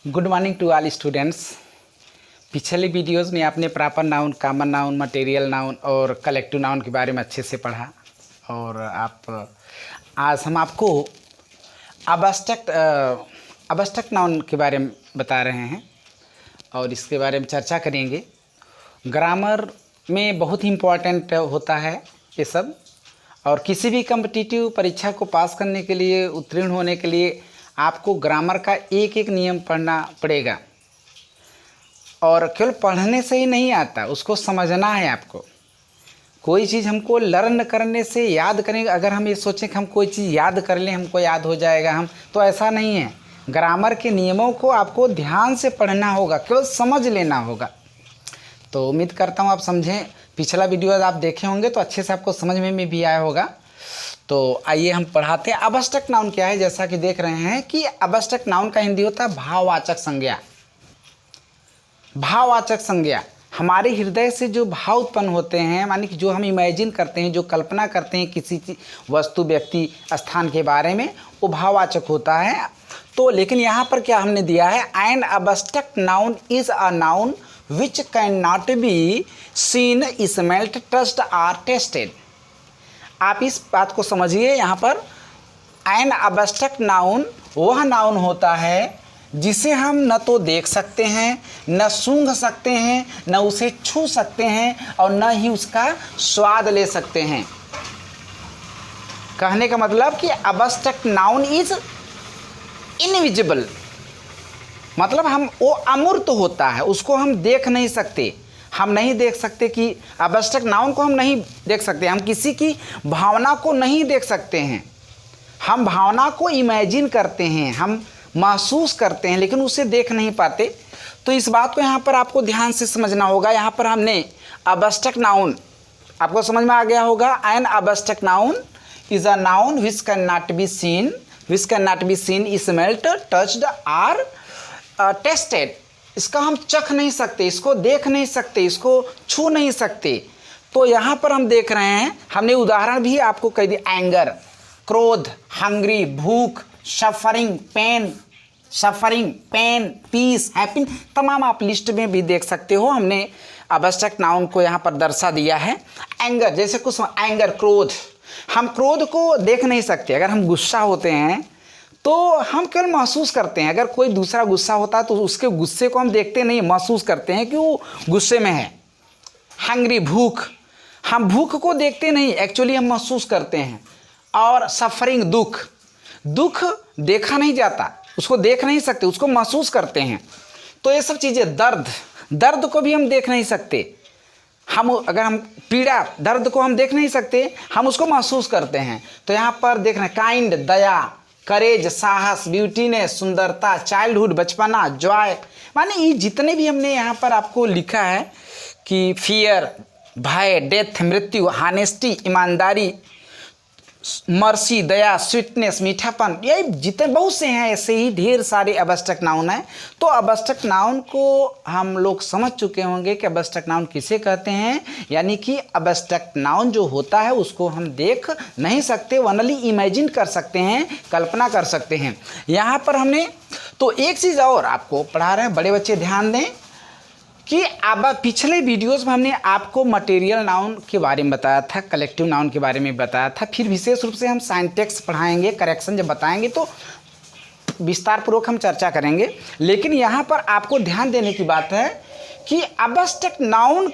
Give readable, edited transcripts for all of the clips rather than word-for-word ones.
Good morning to all students. पिछले videos में आपने proper noun, common noun, material noun और कलेक्टिव नाउन के बारे में अच्छे से पढ़ा। और आज हम आपको अबस्ट्रैक्ट नाउन के बारे में बता रहे हैं और इसके बारे में चर्चा करेंगे। ग्रामर में बहुत ही इम्पोर्टेंट होता है ये सब, और किसी भी कॉम्पिटिटिव परीक्षा को पास करने के लिए, उत्तीर्ण होने के लिए आपको ग्रामर का एक एक नियम पढ़ना पड़ेगा। और केवल पढ़ने से ही नहीं आता, उसको समझना है आपको। कोई चीज़ हमको लर्न करने से, याद करेंगे, अगर हम ये सोचें कि हम कोई चीज़ याद कर लें, हमको याद हो जाएगा, तो ऐसा नहीं है। ग्रामर के नियमों को आपको ध्यान से पढ़ना होगा, केवल समझ लेना होगा। तो उम्मीद करता हूँ आप समझें। पिछला वीडियो आप देखे होंगे तो अच्छे से आपको समझ में भी आया होगा। तो आइए हम पढ़ाते हैं। अबस्ट्रैक्ट नाउन क्या है। जैसा कि देख रहे हैं कि अबस्ट्रैक्ट नाउन का हिंदी होता है भाववाचक संज्ञा। भाववाचक संज्ञा हमारे हृदय से जो भाव उत्पन्न होते हैं, मानी कि जो हम इमेजिन करते हैं, जो कल्पना करते हैं किसी वस्तु, व्यक्ति, स्थान के बारे में, वो भाववाचक होता है। तो लेकिन यहाँ पर क्या हमने दिया है, an abstract noun is a noun which can not be seen, smelt, touched और टेस्टेड। आप इस बात को समझिए। यहाँ पर एन अबस्ट्रैक्ट नाउन वह नाउन होता है जिसे हम न तो देख सकते हैं, न सूंघ सकते हैं, न उसे छू सकते हैं, और न ही उसका स्वाद ले सकते हैं। कहने का मतलब कि अबस्ट्रैक्ट नाउन इज इनविजिबल, मतलब वो अमूर्त होता है, उसको हम देख नहीं सकते। हम नहीं देख सकते कि अबस्ट्रैक्ट नाउन को हम नहीं देख सकते। हम किसी की भावना को नहीं देख सकते हैं। हम भावना को इमेजिन करते हैं, हम महसूस करते हैं, लेकिन उसे देख नहीं पाते। तो इस बात को यहाँ पर आपको ध्यान से समझना होगा। यहाँ पर हमने अबस्ट्रैक्ट नाउन, आपको समझ में आ गया होगा। An abstract noun is a noun which can not be seen, smelt, touched और टेस्टेड। इसका हम चख नहीं सकते, इसको देख नहीं सकते, इसको छू नहीं सकते। तो यहाँ पर हम देख रहे हैं, हमने उदाहरण भी आपको कह दिया। एंगर, क्रोध, हंग्री, भूख, सफरिंग, पेन, पीस, हैप्पी, तमाम आप लिस्ट में भी देख सकते हो। हमने अबस्ट्रैक्ट नाउन को यहाँ पर दर्शा दिया है। एंगर, जैसे कुछ एंगर, क्रोध, हम क्रोध को देख नहीं सकते। अगर हम गुस्सा होते हैं तो हम केवल महसूस करते हैं। अगर कोई दूसरा गुस्सा होता है तो उसके गुस्से को हम देखते नहीं, महसूस करते हैं कि वो गुस्से में है। हंग्री, भूख, हम भूख को देखते नहीं, एक्चुअली हम महसूस करते हैं। और सफरिंग, दुख देखा नहीं जाता, उसको देख नहीं सकते, उसको महसूस करते हैं। तो ये सब चीज़ें, दर्द को भी हम देख नहीं सकते। अगर हम पीड़ा, दर्द को हम देख नहीं सकते, हम उसको महसूस करते हैं। तो यहाँ पर देख रहे हैं काइंड, दया, करेज, साहस, ब्यूटीनेस, सुंदरता, चाइल्डहुड, बचपना, जॉय, माने ये जितने भी हमने यहाँ पर आपको लिखा है कि फियर, भय, डेथ, मृत्यु, हानेस्टी, ईमानदारी, मर्सी, दया, स्वीटनेस, मीठापन, ये जितने बहुत से हैं, ऐसे ही ढेर सारे अबस्ट्रैक्ट नाउन हैं। तो अबस्ट्रैक्ट नाउन को हम लोग समझ चुके होंगे कि अबस्ट्रैक्ट नाउन किसे कहते हैं। यानी कि अबस्ट्रैक्ट नाउन जो होता है उसको हम देख नहीं सकते, ओनली इमेजिन कर सकते हैं, कल्पना कर सकते हैं। यहाँ पर हमने तो एक चीज़ और आपको पढ़ा रहे हैं, बड़े बच्चे ध्यान दें कि अब पिछले वीडियोस में हमने आपको मटेरियल नाउन के बारे में बताया था, कलेक्टिव नाउन के बारे में बताया था। फिर विशेष रूप से हम सिंटैक्स पढ़ाएंगे, करेक्शन जब बताएंगे तो विस्तार पूर्वक हम चर्चा करेंगे। लेकिन यहाँ पर आपको ध्यान देने की बात है कि अबस्ट्रैक्ट नाउन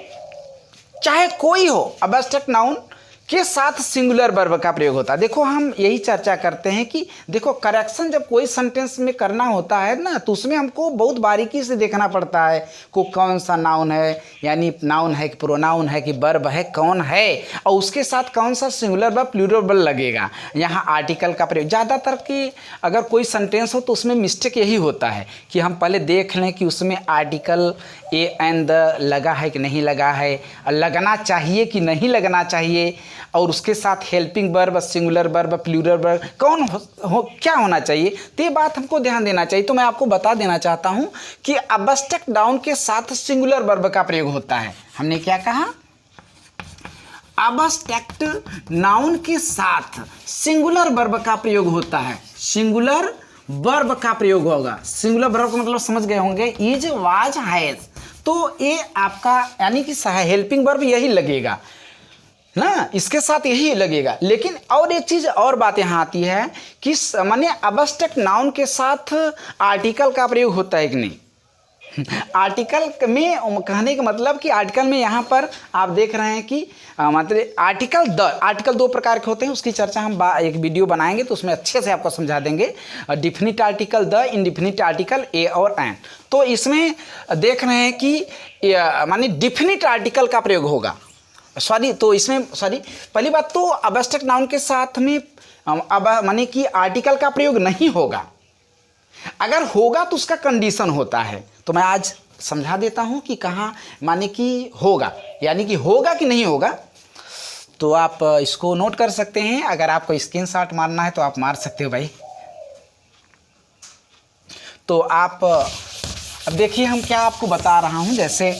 चाहे कोई हो, अबस्ट्रैक्ट नाउन के साथ सिंगुलर वर्ब का प्रयोग होता है। देखो हम यही चर्चा करते हैं कि देखो करेक्शन जब कोई सेंटेंस में करना होता है ना, तो उसमें हमको बहुत बारीकी से देखना पड़ता है को कौन सा नाउन है, यानी नाउन है कि प्रोनाउन है कि वर्ब है, कौन है, और उसके साथ कौन सा सिंगुलर वर्ब, प्लूरल वर्ब लगेगा। यहाँ आर्टिकल का प्रयोग ज़्यादातर कि अगर कोई सेंटेंस हो तो उसमें मिस्टेक यही होता है कि हम पहले देख लें कि उसमें आर्टिकल ए एंड द लगा है कि नहीं लगा है, लगना चाहिए कि नहीं लगना चाहिए, और उसके साथ helping verb, singular verb, plural verb कौन क्या होना चाहिए। तो ये बात हमको ध्यान देना चाहिए। तो मैं आपको बता देना चाहता हूँ कि अबस्ट्रैक्ट नाउन के साथ सिंगुलर वर्ब का प्रयोग होता है। हमने क्या कहा, अबस्ट्रैक्ट नाउन के साथ सिंगुलर वर्ब का प्रयोग होता है। सिंगुलर वर्ब का प्रयोग होगा। सिंगुलर वर्ब का मतलब समझ गए होंगे, इज, वाज, हैज। तो ये आपका यानी कि हेल्पिंग वर्ब यही लगेगा ना, इसके साथ यही लगेगा। लेकिन और एक चीज और बात यहाँ आती है कि माने अबस्ट्रैक्ट नाउन के साथ आर्टिकल का प्रयोग होता है कि नहीं। आर्टिकल में कहने का मतलब कि आर्टिकल में यहाँ पर आप देख रहे हैं कि मतलब आर्टिकल दो प्रकार के होते हैं, उसकी चर्चा हम एक वीडियो बनाएंगे तो उसमें अच्छे से आपको समझा देंगे। Definite article, the, indefinite article, a और एन। तो इसमें देख रहे हैं कि माने डिफिनिट आर्टिकल का प्रयोग होगा। पहली बात तो अबस्ट्रैक्ट नाउन के साथ में अब माने कि आर्टिकल का प्रयोग नहीं होगा। अगर होगा तो उसका कंडीशन होता है। तो मैं आज समझा देता हूं कि कहाँ माने कि होगा, यानी कि होगा कि नहीं होगा। तो आप इसको नोट कर सकते हैं। अगर आपको स्क्रीनशॉट मारना है तो आप मार सकते हो भाई। तो आप अब देखिए हम क्या आपको बता रहा हूं। जैसे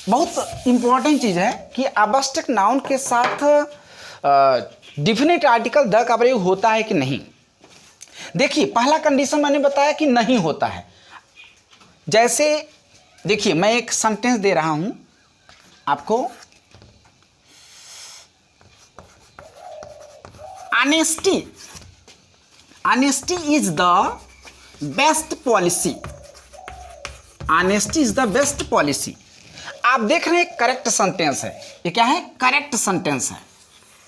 बहुत इंपॉर्टेंट चीज़ है कि अबस्ट्रैक्ट नाउन के साथ डिफिनिट आर्टिकल द का प्रयोग होता है कि नहीं। देखिए पहला कंडीशन मैंने बताया कि नहीं होता है। जैसे देखिए मैं एक सेंटेंस दे रहा हूं आपको, honesty is the best policy. Honesty is the best policy. आप देख रहे हैं करेक्ट सेंटेंस है। ये क्या है? करेक्ट सेंटेंस है।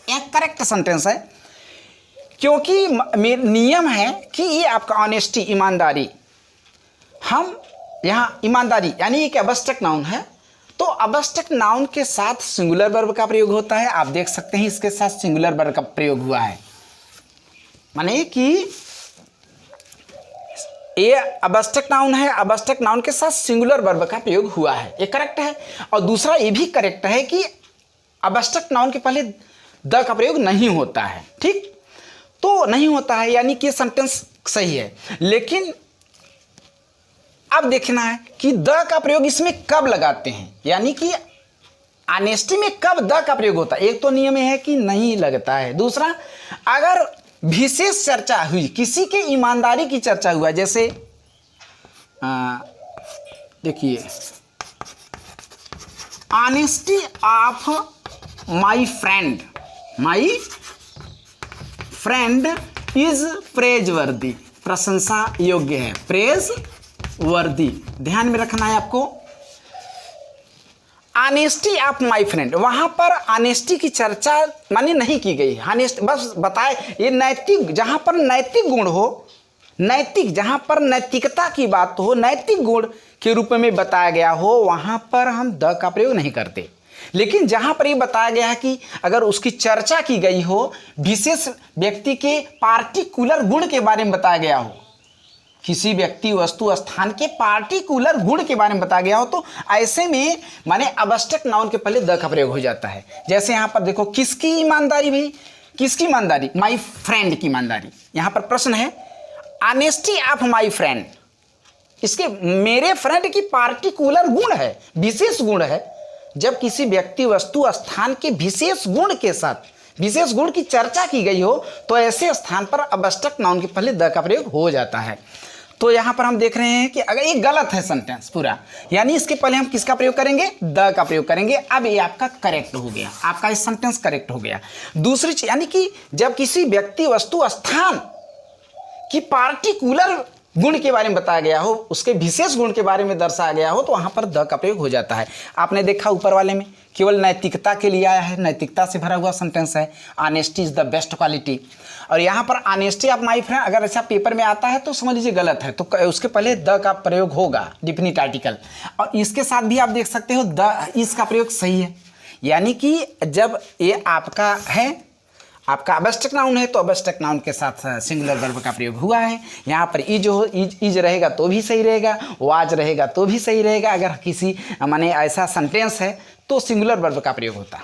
एक करेक्ट सेंटेंस है क्योंकि नियम है कि ये आपका ऑनेस्टी, ईमानदारी, हम यहाँ ईमानदारी यानी एक अबस्ट्रैक्ट नाउन है। तो अबस्ट्रैक्ट नाउन के साथ सिंगुलर वर्ब का प्रयोग होता है। आप देख सकते हैं इसके साथ सिंगुलर वर्ब का प्रयोग हुआ है, माने कि ये अबस्ट्रैक्ट नाउन है, अबस्ट्रैक्ट नाउन के साथ सिंगुलर वर्ब का प्रयोग हुआ है। ये करेक्ट है। और दूसरा ये भी करेक्ट है कि अबस्ट्रैक्ट नाउन के पहले द का प्रयोग नहीं होता है। ठीक, तो नहीं होता है यानी कि सेंटेंस सही है। लेकिन अब देखना है कि द का प्रयोग इसमें कब लगाते हैं, यानी कि ऑनेस्टी में कब द का प्रयोग होता है। एक तो नियम है कि नहीं लगता है। दूसरा, अगर विशेष चर्चा हुई, किसी के ईमानदारी की चर्चा हुआ, जैसे देखिए honesty of my friend is praise वर्दी, प्रशंसा योग्य है, प्रेज वर्दी, ध्यान में रखना है आपको। ऑनेस्टी ऑफ माई फ्रेंड, वहां पर ऑनेस्टी की चर्चा मानी नहीं की गई। ऑनेस्ट बस बताए ये नैतिक, जहां पर नैतिक गुण हो, नैतिक जहां पर नैतिकता की बात हो, नैतिक गुण के रूप में बताया गया हो, वहां पर हम द का प्रयोग नहीं करते। लेकिन जहां पर यह बताया गया है कि अगर उसकी चर्चा की गई हो, विशेष व्यक्ति के पार्टिकुलर गुण के बारे में बताया गया हो, किसी व्यक्ति, वस्तु, स्थान के पार्टिकुलर गुण के बारे में बताया गया हो, तो ऐसे में माने अबस्ट्रैक्ट नाउन के पहले द का प्रयोग हो जाता है। जैसे यहां पर देखो, किसकी ईमानदारी भाई, किसकी ईमानदारी? माई फ्रेंड की ईमानदारी। यहां पर प्रश्न है ऑनेस्टी ऑफ माई फ्रेंड, इसके मेरे फ्रेंड की पार्टिकुलर गुण है, विशेष गुण है। जब किसी व्यक्ति, वस्तु, स्थान के विशेष गुण के साथ, विशेष गुण की चर्चा की गई हो, तो ऐसे स्थान पर अबस्ट्रैक्ट नाउन के पहले द का प्रयोग हो जाता है। तो यहां पर हम देख रहे हैं कि अगर ये गलत है सेंटेंस पूरा, यानी इसके पहले हम किसका प्रयोग करेंगे? द का प्रयोग करेंगे। अब ये आपका करेक्ट हो गया, आपका ये सेंटेंस करेक्ट हो गया। दूसरी चीज, यानी कि जब किसी व्यक्ति, वस्तु, स्थान की पार्टिकुलर गुण के बारे में बताया गया हो, उसके विशेष गुण के बारे में दर्शाया गया हो, तो वहां पर द का प्रयोग हो जाता है। आपने देखा ऊपर वाले में केवल नैतिकता के लिए आया है, नैतिकता से भरा हुआ सेंटेंस है, honesty is the best quality. और यहाँ पर ऑनेस्टी ऑफ माई फ्रेंड अगर ऐसा पेपर में आता है तो समझ लीजिए गलत है, तो उसके पहले द का प्रयोग होगा, डिफिनिट आर्टिकल। और इसके साथ भी आप देख सकते हो द, इसका प्रयोग सही है। यानी कि जब ये आपका है, आपका अबस्ट्रैक्ट नाउन है, तो अबस्ट्रैक्ट नाउन के साथ सिंगुलर वर्ब का प्रयोग हुआ है। यहाँ पर इज रहेगा तो भी सही रहेगा, वाज रहेगा तो भी सही रहेगा। अगर किसी माने ऐसा सेंटेंस है तो सिंगुलर वर्ब का प्रयोग होता है।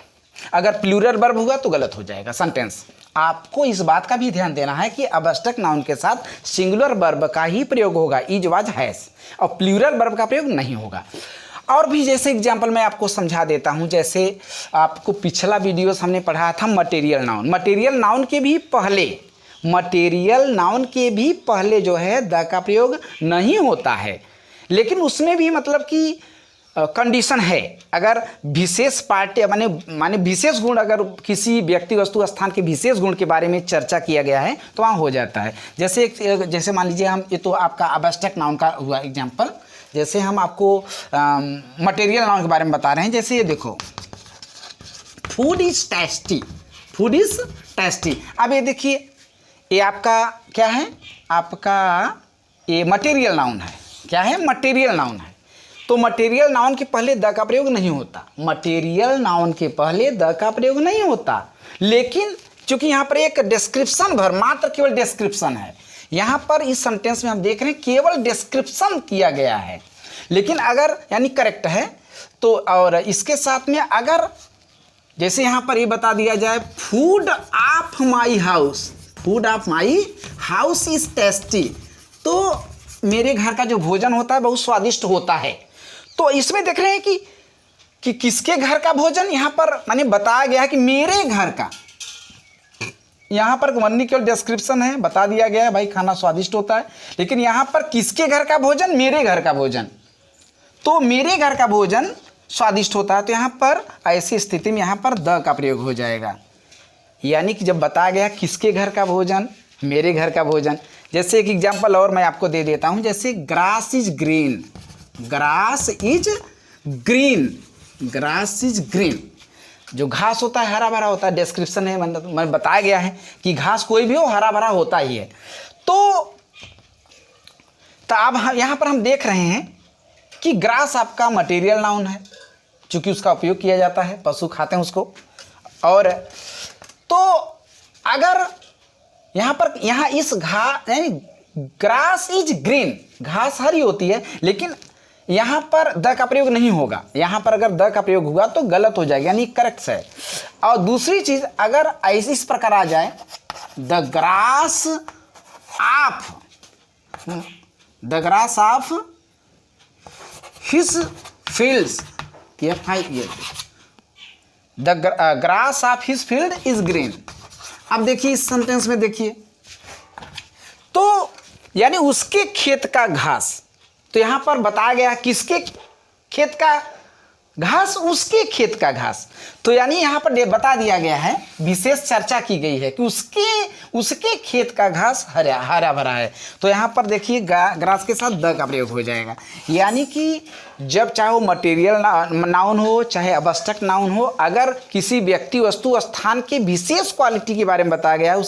अगर प्लूरल वर्ब हुआ तो गलत हो जाएगा सेंटेंस। आपको इस बात का भी ध्यान देना है कि अबस्ट्रैक्ट नाउन के साथ सिंगुलर वर्ब का ही प्रयोग होगा, इज, वाज, हैज, और प्लूरल वर्ब का प्रयोग नहीं होगा। और भी जैसे एग्जाम्पल मैं आपको समझा देता हूँ। जैसे आपको पिछला वीडियो हमने पढ़ाया था मटेरियल नाउन। मटेरियल नाउन के भी पहले जो है द का प्रयोग नहीं होता है, लेकिन उसमें भी मतलब कि कंडीशन है। अगर विशेष पार्टी माने विशेष गुण, अगर किसी व्यक्ति वस्तु स्थान के विशेष गुण के बारे में चर्चा किया गया है तो वहाँ हो जाता है। जैसे मान लीजिए हम, ये तो आपका एब्स्ट्रैक्ट नाउन का हुआ एग्जाम्पल। जैसे हम आपको मटेरियल नाउन के बारे में बता रहे हैं। जैसे ये देखो, food is tasty, food is tasty. अब ये देखिए, ये आपका क्या है, आपका ये मटेरियल नाउन है। क्या है? मटेरियल नाउन है। तो मटेरियल नाउन के पहले द का प्रयोग नहीं होता। मटेरियल नाउन के पहले द का प्रयोग नहीं होता, लेकिन चूंकि यहाँ पर एक डिस्क्रिप्शन भर, मात्र केवल डिस्क्रिप्शन है। यहाँ पर इस सेंटेंस में हम देख रहे हैं केवल डिस्क्रिप्शन किया गया है, लेकिन अगर यानी करेक्ट है तो, और इसके साथ में अगर जैसे यहाँ पर ये बता दिया जाए, food of my house, food of my house is tasty, तो मेरे घर का जो भोजन होता है बहुत स्वादिष्ट होता है। तो इसमें देख रहे हैं कि किसके घर का भोजन, यहाँ पर माने बताया गया है कि मेरे घर का। यहाँ पर वन्नी केवल डिस्क्रिप्शन है, बता दिया गया है भाई खाना स्वादिष्ट होता है, लेकिन यहाँ पर किसके घर का भोजन, मेरे घर का भोजन। तो मेरे घर का भोजन स्वादिष्ट होता है, तो यहाँ पर ऐसी स्थिति में यहाँ पर द का प्रयोग हो जाएगा। यानी कि जब बताया गया किसके घर का भोजन, मेरे घर का भोजन। जैसे एक एग्जाम्पल और मैं आपको दे देता हूँ। जैसे grass is green, grass is green, grass is green. जो घास होता है हरा भरा होता है, डिस्क्रिप्शन है, मैं बताया गया है कि घास कोई भी हो हरा भरा होता ही है। तो अब यहाँ पर हम देख रहे हैं कि ग्रास आपका मटेरियल नाउन है, चूंकि उसका उपयोग किया जाता है, पशु खाते हैं उसको। और तो अगर यहाँ इस यानी ग्रास इज ग्रीन, घास हरी होती है, लेकिन यहाँ पर द का प्रयोग नहीं होगा। यहाँ पर अगर द का प्रयोग हुआ तो गलत हो जाएगा, यानी करेक्ट है। और दूसरी चीज, अगर ऐसी इस प्रकार आ जाए, the grass of his fields, the grass of his field is green. अब देखिए इस सेंटेंस में देखिए, तो यानी उसके खेत का घास, तो यहां पर बताया गया किसके खेत का घास, उसके खेत का घास। तो यानी यहां पर बता दिया गया है, विशेष चर्चा की गई है कि उसके खेत का घास हरा भरा है। तो यहां पर देखिए ग्रास के साथ द का प्रयोग हो जाएगा। यानी कि जब चाहे वो मटेरियल नाउन हो चाहे एब्स्ट्रैक्ट नाउन हो, अगर किसी व्यक्ति वस्तु स्थान के विशेष क्वालिटी के बारे में बताया गया है,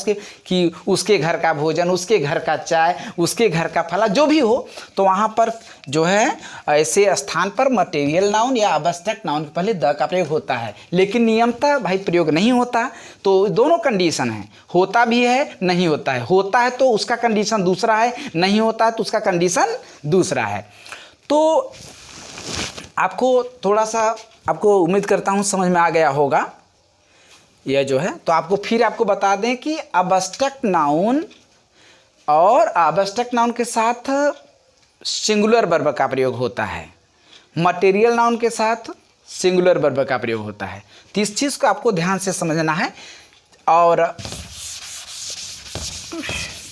उसके घर का भोजन, उसके घर का चाय, उसके घर का फला, जो भी हो, तो वहाँ पर जो है ऐसे स्थान पर मटेरियल नाउन या एब्स्ट्रैक्ट नाउन के पहले द का प्रयोग होता है। लेकिन नियमतः भाई प्रयोग नहीं होता। तो दोनों कंडीशन है, होता भी है, नहीं होता है। होता है तो उसका कंडीशन दूसरा है, नहीं होता है तो उसका कंडीशन दूसरा है। तो आपको थोड़ा सा, आपको उम्मीद करता हूँ समझ में आ गया होगा यह जो है। तो आपको बता दें कि एब्स्ट्रैक्ट नाउन और एब्स्ट्रैक्ट नाउन के साथ सिंगुलर वर्ब का प्रयोग होता है, मटेरियल नाउन के साथ सिंगुलर वर्ब का प्रयोग होता है। तो इस चीज़ को आपको ध्यान से समझना है। और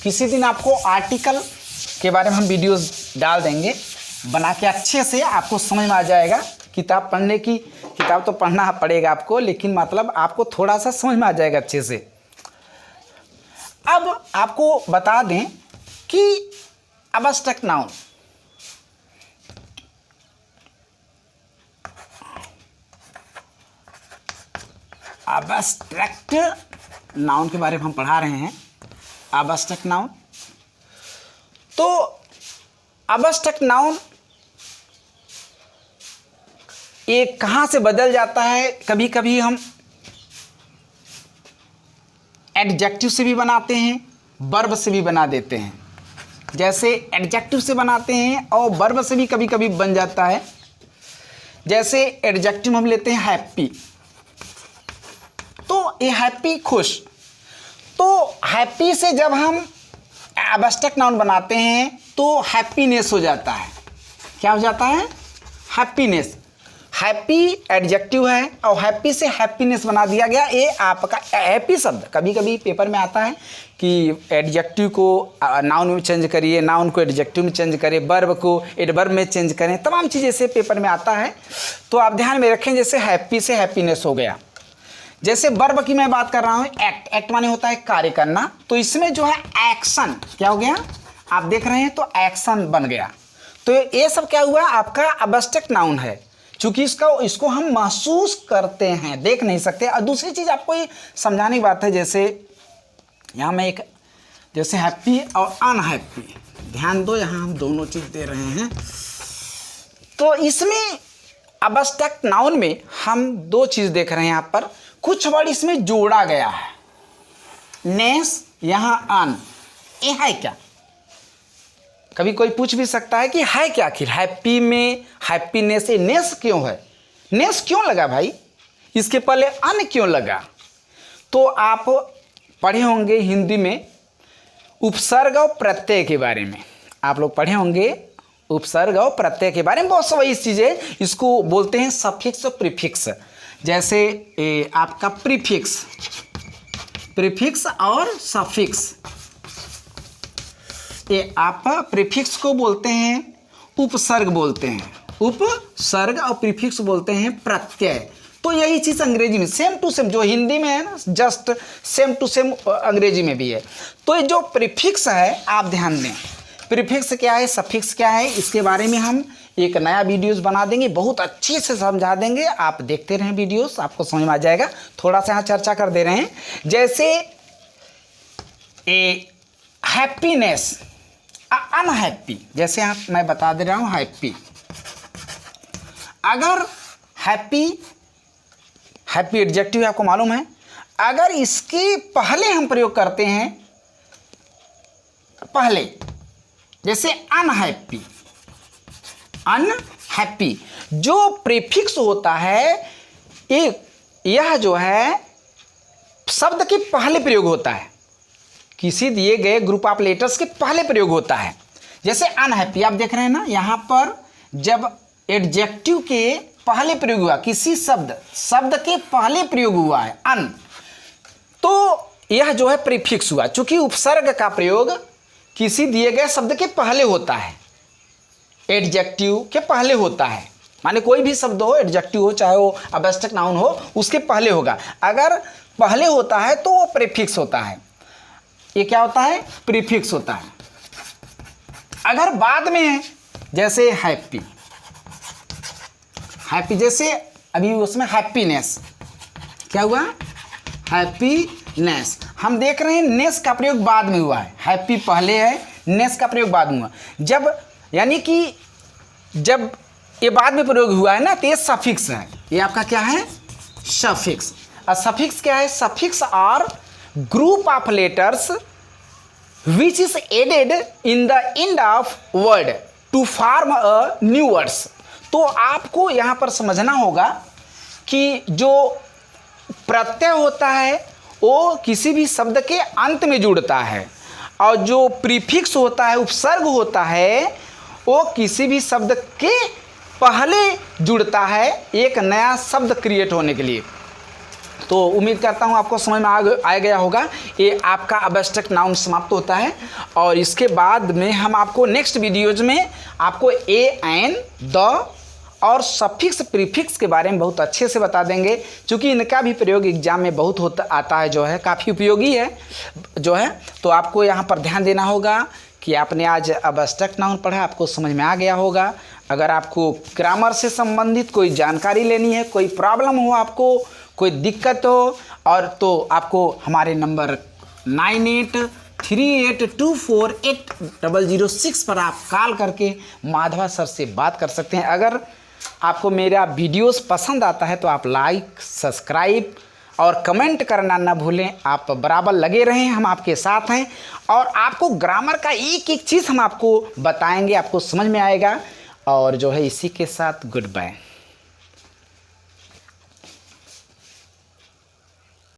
किसी दिन आपको आर्टिकल के बारे में हम वीडियोस डाल देंगे बना के, अच्छे से आपको समझ में आ जाएगा। किताब तो पढ़ना पड़ेगा आपको, लेकिन मतलब आपको थोड़ा सा समझ में आ जाएगा अच्छे से। अब आपको बता दें कि एब्स्ट्रैक्ट नाउन, एब्स्ट्रैक्ट नाउन के बारे में हम पढ़ा रहे हैं। एब्स्ट्रैक्ट नाउन, तो एब्स्ट्रैक्ट नाउन ये कहाँ से बदल जाता है, कभी कभी हम एडजेक्टिव से भी बनाते हैं, वर्ब से भी बना देते हैं। जैसे एडजेक्टिव से बनाते हैं और वर्ब से भी कभी कभी बन जाता है। जैसे एडजेक्टिव हम लेते हैं हैप्पी, तो ये हैप्पी खुश। तो हैप्पी से जब हम एब्स्ट्रैक्ट नाउन बनाते हैं तो हैप्पीनेस हो जाता है। क्या हो जाता है? हैप्पीनेस। हैप्पी एडजेक्टिव है और हैप्पी से हैप्पीनेस बना दिया गया। ये आपका हैप्पी शब्द कभी कभी पेपर में आता है कि एडजेक्टिव को नाउन में चेंज करिए, नाउन को एडजेक्टिव में चेंज करिए, वर्ब को एडवर्ब में चेंज करें, तमाम चीज़ें से पेपर में आता है। तो आप ध्यान में रखें, जैसे हैप्पी से हैप्पीनेस हो गया। जैसे वर्ब की मैं बात कर रहा हूँ, एक्ट, एक्ट माने होता है कार्य करना, तो इसमें जो है एक्शन क्या हो गया, आप देख रहे हैं, तो एक्शन बन गया। तो ये सब क्या हुआ, आपका अब्स्ट्रैक्ट नाउन है, क्योंकि इसको हम महसूस करते हैं, देख नहीं सकते। और दूसरी चीज़ आपको ये समझाने की बात है, जैसे यहाँ में एक, जैसे हैप्पी और अनहैप्पी, ध्यान दो, यहाँ हम दोनों चीज़ दे रहे हैं। तो इसमें अब्स्ट्रैक्ट नाउन में हम दो चीज़ देख रहे हैं, यहाँ पर कुछ वर्ड इसमें जोड़ा गया है, नेस, यहाँ अन, ये है क्या? कभी कोई पूछ भी सकता है कि है क्या आखिर, हैप्पी में हैप्पीनेस, ये नेस क्यों है, नेस क्यों लगा भाई, इसके पहले अन क्यों लगा? तो आप पढ़े होंगे हिंदी में उपसर्ग और प्रत्यय के बारे में, आप लोग पढ़े होंगे उपसर्ग और प्रत्यय के बारे में, बहुत सारी चीज़ें, इसको बोलते हैं सफिक्स और प्रीफिक्स। जैसे आपका प्रीफिक्स, प्रीफिक्स और सफिक्स, ये आप प्रीफिक्स को बोलते हैं उपसर्ग बोलते हैं, उपसर्ग, और प्रीफिक्स बोलते हैं प्रत्यय। तो यही चीज़ अंग्रेजी में सेम टू सेम, जो हिंदी में है ना, जस्ट सेम टू सेम अंग्रेजी में भी है। तो ये जो प्रीफिक्स है, आप ध्यान दें, प्रीफिक्स क्या है, सफिक्स क्या है, इसके बारे में हम एक नया वीडियोस बना देंगे, बहुत अच्छे से समझा देंगे, आप देखते रहें वीडियोस, आपको समझ में आ जाएगा। थोड़ा सा यहाँ चर्चा कर दे रहे हैं, जैसे हैप्पीनेस, अनहैप्पी, जैसे आप मैं बता दे रहा हूँ हैप्पी, अगर हैप्पी, हैप्पी एडजेक्टिव आपको मालूम है, अगर इसके पहले हम प्रयोग करते हैं, पहले, जैसे अनहैप्पी, अनहैप्पी, जो प्रीफिक्स होता है, यह जो है शब्द के पहले प्रयोग होता है, किसी दिए गए ग्रुप ऑफ लेटर्स के पहले प्रयोग होता है। जैसे अनहैप्पी, आप देख रहे हैं ना, यहाँ पर जब एडजेक्टिव के पहले प्रयोग हुआ, किसी शब्द के पहले प्रयोग हुआ है अन, तो यह जो है प्रीफिक्स हुआ। चूंकि उपसर्ग का प्रयोग किसी दिए गए शब्द के पहले होता है, एडजेक्टिव के पहले होता है, माने कोई भी शब्द हो, एडजेक्टिव हो चाहे वो अब्स्ट्रैक्ट नाउन हो, उसके पहले होगा। अगर पहले होता है तो वो प्रीफिक्स होता है, ये क्या होता है, प्रीफिक्स होता है। अगर बाद में है, जैसे हैप्पी, हैप्पी, जैसे अभी उसमें हैप्पीनेस, क्या हुआ, हैप्पीनेस, हम देख रहे हैं नेस का प्रयोग बाद में हुआ है, हैप्पी पहले है, नेस का प्रयोग बाद में हुआ। जब, यानी कि जब ये बाद में प्रयोग हुआ है ना, तो ये सफिक्स है, ये आपका क्या है, सफिक्स। और सफिक्स क्या है, suffix are group of letters which is added in the end of word to form a new words। तो आपको यहाँ पर समझना होगा कि जो प्रत्यय होता है वो किसी भी शब्द के अंत में जुड़ता है, और जो प्रीफिक्स होता है, उपसर्ग होता है, वो किसी भी शब्द के पहले जुड़ता है एक नया शब्द क्रिएट होने के लिए। तो उम्मीद करता हूँ आपको समझ में आ गया होगा। ये आपका अब्स्ट्रैक्ट नाउन समाप्त होता है, और इसके बाद में हम आपको नेक्स्ट वीडियोज में आपको ए, एन, द और सफिक्स प्रीफिक्स के बारे में बहुत अच्छे से बता देंगे, क्योंकि इनका भी प्रयोग एग्जाम में बहुत आता है, जो है काफ़ी उपयोगी है जो है। तो आपको यहाँ पर ध्यान देना होगा कि आपने आज अब्स्ट्रैक्ट नाउन पढ़ा, आपको समझ में आ गया होगा। अगर आपको ग्रामर से संबंधित कोई जानकारी लेनी है, कोई प्रॉब्लम हो, आपको कोई दिक्कत हो, और तो आपको हमारे नंबर 9838248006 पर आप कॉल करके माधवा सर से बात कर सकते हैं। अगर आपको मेरा वीडियोस पसंद आता है तो आप लाइक, सब्सक्राइब और कमेंट करना ना भूलें। आप बराबर लगे रहें, हम आपके साथ हैं, और आपको ग्रामर का एक एक चीज़ हम आपको बताएंगे, आपको समझ में आएगा। और जो है इसी के साथ गुड बाय।